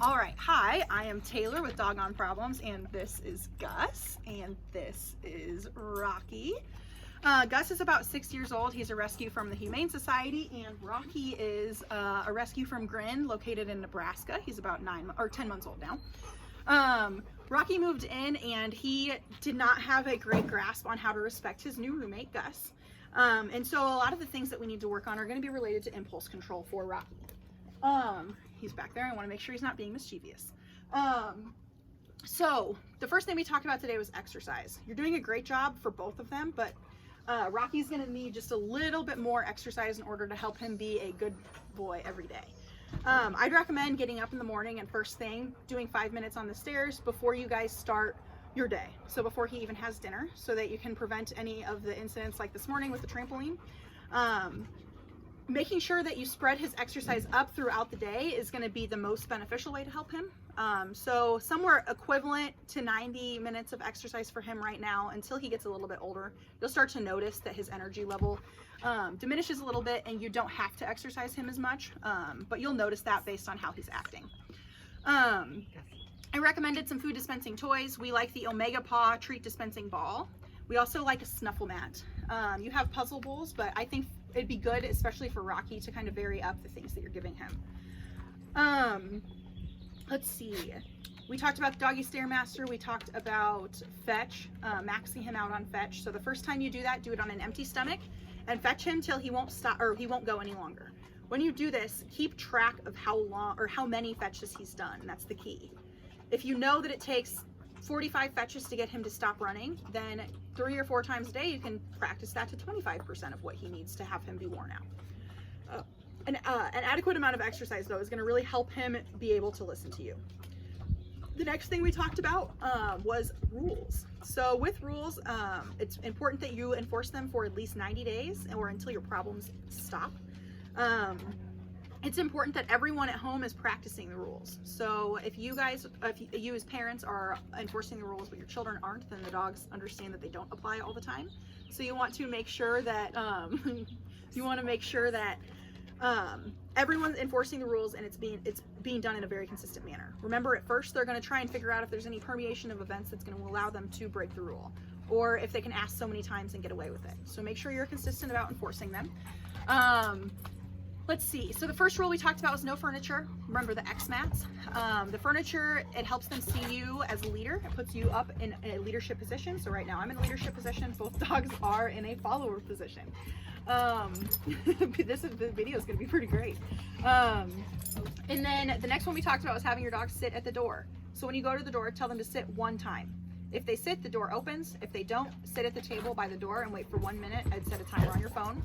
All right, hi, I am Taylor with Doggone Problems, and this is Gus, and this is Rocky. Gus is about 6 years old. He's a rescue from the Humane Society, and Rocky is a rescue from Grin, located in Nebraska. He's about 10 months old now. Rocky moved in, and he did not have a great grasp on how to respect his new roommate, Gus. And so a lot of the things that we need to work on are going to be related to impulse control for Rocky. He's back there. I want to make sure he's not being mischievous. So the first thing we talked about today was exercise. You're doing a great job for both of them, but Rocky's going to need just a little bit more exercise in order to help him be a good boy every day. I'd recommend getting up in the morning and first thing doing 5 minutes on the stairs before you guys start your day. So before he even has dinner, so that you can prevent any of the incidents like this morning with the trampoline. Making sure that you spread his exercise up throughout the day is going to be the most beneficial way to help him. So somewhere equivalent to 90 minutes of exercise for him right now until he gets a little bit older. You'll start to notice that his energy level diminishes a little bit, and you don't have to exercise him as much, but you'll notice that based on how he's acting. I recommended some food dispensing toys. We like the Omega Paw treat dispensing ball. We also like a snuffle mat. You have puzzle bowls, but I think it'd be good, especially for Rocky, to kind of vary up the things that you're giving him. Let's see. We talked about the doggy stairmaster. We talked about fetch, maxing him out on fetch. So the first time you do that, do it on an empty stomach and fetch him till he won't stop, or he won't go any longer. When you do this, keep track of how long or how many fetches he's done. That's the key. If you know that it takes 45 fetches to get him to stop running, then 3 or 4 times a day you can practice that to 25% of what he needs to have him be worn out. An adequate amount of exercise, though, is going to really help him be able to listen to you. The next thing we talked about was rules. So with rules, it's important that you enforce them for at least 90 days or until your problems stop. It's important that everyone at home is practicing the rules. So if you as parents are enforcing the rules but your children aren't, then the dogs understand that they don't apply all the time. So you want to make sure that everyone's enforcing the rules, and it's being done in a very consistent manner. Remember, at first they're going to try and figure out if there's any permeation of events that's going to allow them to break the rule, or if they can ask so many times and get away with it. So make sure you're consistent about enforcing them. Let's see. So the first rule we talked about was no furniture. Remember the X mats. The furniture, it helps them see you as a leader. It puts you up in a leadership position. So right now I'm in a leadership position. Both dogs are in a follower position. The video is going to be pretty great. And then the next one we talked about was having your dog sit at the door. So when you go to the door, tell them to sit 1 time. If they sit, the door opens. If they don't, sit at the table by the door and wait for 1 minute. I'd set a timer on your phone.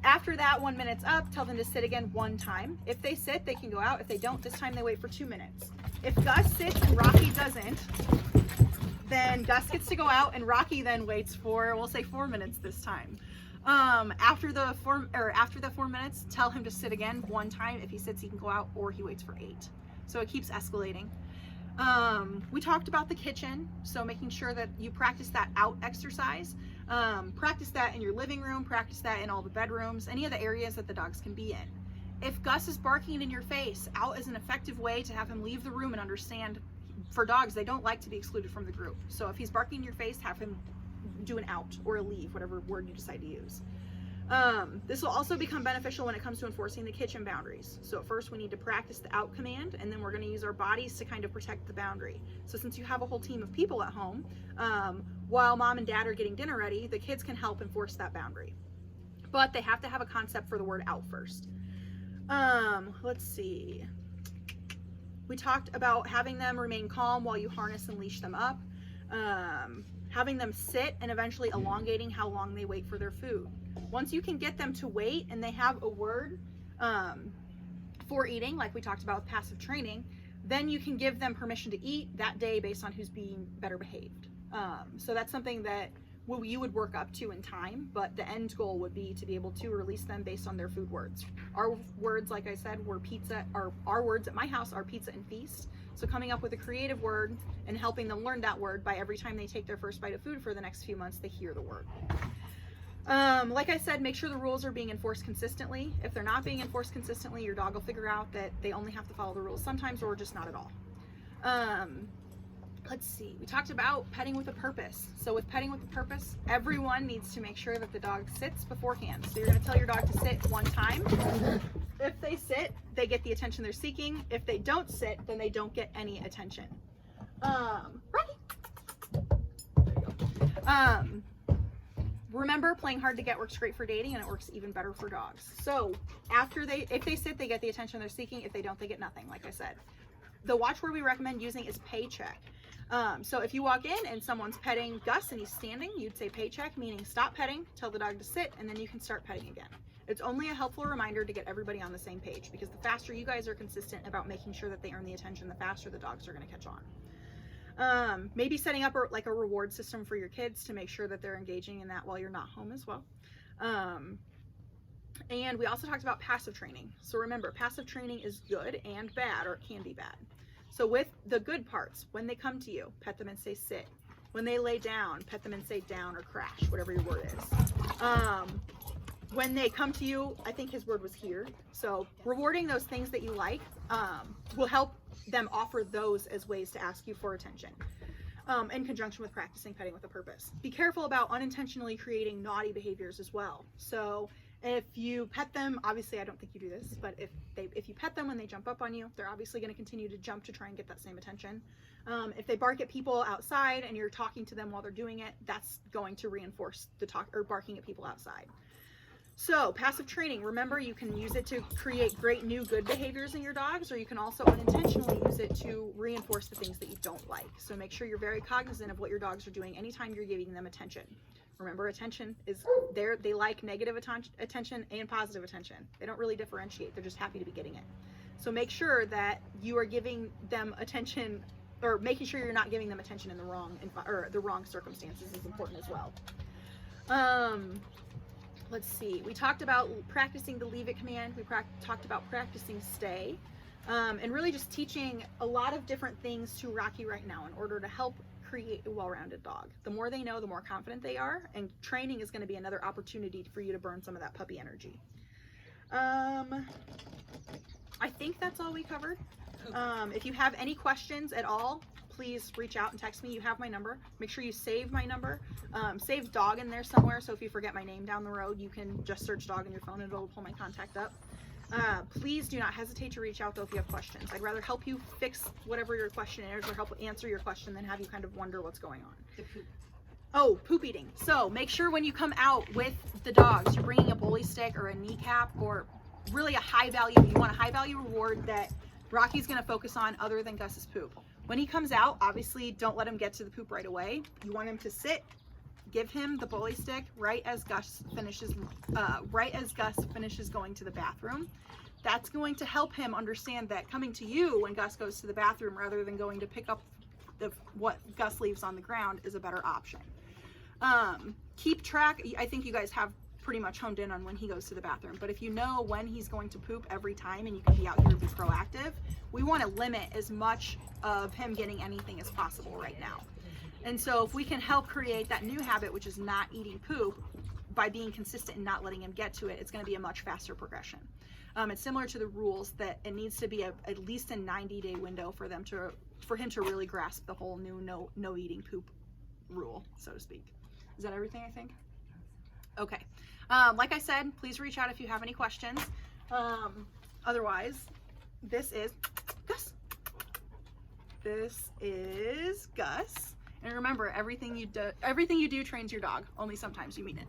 After that 1 minute's up, tell them to sit again 1 time. If they sit, they can go out. If they don't, this time they wait for 2 minutes. If Gus sits and Rocky doesn't, then Gus gets to go out and Rocky then waits for, we'll say 4 minutes this time. After the 4 minutes, tell him to sit again 1 time. If he sits, he can go out, or he waits for 8. So it keeps escalating. We talked about the kitchen, so making sure that you practice that out exercise. Practice that in your living room, practice that in all the bedrooms, any of the areas that the dogs can be in. If Gus is barking in your face, out is an effective way to have him leave the room and understand. For dogs, they don't like to be excluded from the group. So if he's barking in your face, have him do an out or a leave, whatever word you decide to use. This will also become beneficial when it comes to enforcing the kitchen boundaries. So at first we need to practice the out command, and then we're going to use our bodies to kind of protect the boundary. So since you have a whole team of people at home, while mom and dad are getting dinner ready, the kids can help enforce that boundary. But they have to have a concept for the word out first. Let's see. We talked about having them remain calm while you harness and leash them up. Having them sit and eventually elongating how long they wait for their food. Once you can get them to wait and they have a word for eating, like we talked about with passive training, then you can give them permission to eat that day based on who's being better behaved. So that's something that you would work up to in time, but the end goal would be to be able to release them based on their food words. Our words, like I said, were pizza. Our words at my house are pizza and feast. So coming up with a creative word and helping them learn that word by every time they take their first bite of food for the next few months, they hear the word. Like I said, make sure the rules are being enforced consistently. If they're not being enforced consistently, your dog will figure out that they only have to follow the rules sometimes or just not at all. Let's see, we talked about petting with a purpose. So with petting with a purpose, everyone needs to make sure that the dog sits beforehand. So you're going to tell your dog to sit one time. If they sit, they get the attention they're seeking. If they don't sit, then they don't get any attention. Rocky. There you go. Remember, playing hard to get works great for dating, and it works even better for dogs. So if they sit, they get the attention they're seeking. If they don't, they get nothing, like I said. The watchword we recommend using is paycheck. So if you walk in and someone's petting Gus and he's standing, you'd say paycheck, meaning stop petting, tell the dog to sit, and then you can start petting again. It's only a helpful reminder to get everybody on the same page, because the faster you guys are consistent about making sure that they earn the attention, the faster the dogs are going to catch on. Maybe setting up like a reward system for your kids to make sure that they're engaging in that while you're not home as well. And we also talked about passive training. So remember, passive training is good and bad, or it can be bad. So with the good parts, when they come to you, pet them and say sit. When they lay down, pet them and say down or crash, whatever your word is. When they come to you, I think his word was here. So rewarding those things that you like will help them offer those as ways to ask you for attention. In conjunction with practicing petting with a purpose. Be careful about unintentionally creating naughty behaviors as well. So if you pet them, obviously I don't think you do this, but if you pet them when they jump up on you, they're obviously going to continue to jump to try and get that same attention. If they bark at people outside and you're talking to them while they're doing it, that's going to reinforce the talk or barking at people outside. So passive training, remember, you can use it to create great new good behaviors in your dogs, or you can also unintentionally use it to reinforce the things that you don't like. So make sure you're very cognizant of what your dogs are doing anytime you're giving them attention. Remember, attention is there. They like negative attention and positive attention. They don't really differentiate. They're just happy to be getting it. So make sure that you are giving them attention, or making sure you're not giving them attention in the wrong circumstances is important as well. Let's see, we talked about practicing the leave it command. We talked about practicing stay, and really just teaching a lot of different things to Rocky right now in order to help create a well-rounded dog. The more they know, the more confident they are, and training is going to be another opportunity for you to burn some of that puppy energy. I think that's all we covered. If you have any questions at all, please reach out and text me. You have my number. Make sure you save my number. Save dog in there somewhere, so if you forget my name down the road, you can just search dog in your phone and it'll pull my contact up. Please do not hesitate to reach out though if you have questions. I'd rather help you fix whatever your question is or help answer your question than have you kind of wonder what's going on. The poop. Oh, poop eating. So make sure when you come out with the dogs, you're bringing a bully stick or a kneecap, or really a high value. You want a high value reward that Rocky's going to focus on other than Gus's poop. When he comes out, obviously don't let him get to the poop right away. You want him to sit, give him the bully stick right as Gus finishes going to the bathroom. That's going to help him understand that coming to you when Gus goes to the bathroom rather than going to pick up what Gus leaves on the ground is a better option. Keep track. I think you guys have pretty much honed in on when he goes to the bathroom, but if you know when he's going to poop every time and you can be out here and be proactive, we want to limit as much of him getting anything as possible right now. And so if we can help create that new habit, which is not eating poop, by being consistent and not letting him get to it, it's going to be a much faster progression. It's similar to the rules that it needs to be at least a 90-day window for him to really grasp the whole new no eating poop rule, so to speak. Is that everything, I think? Okay. Like I said, please reach out if you have any questions. Otherwise, this is Gus. This is Gus. And remember, everything you do trains your dog. Only sometimes you mean it.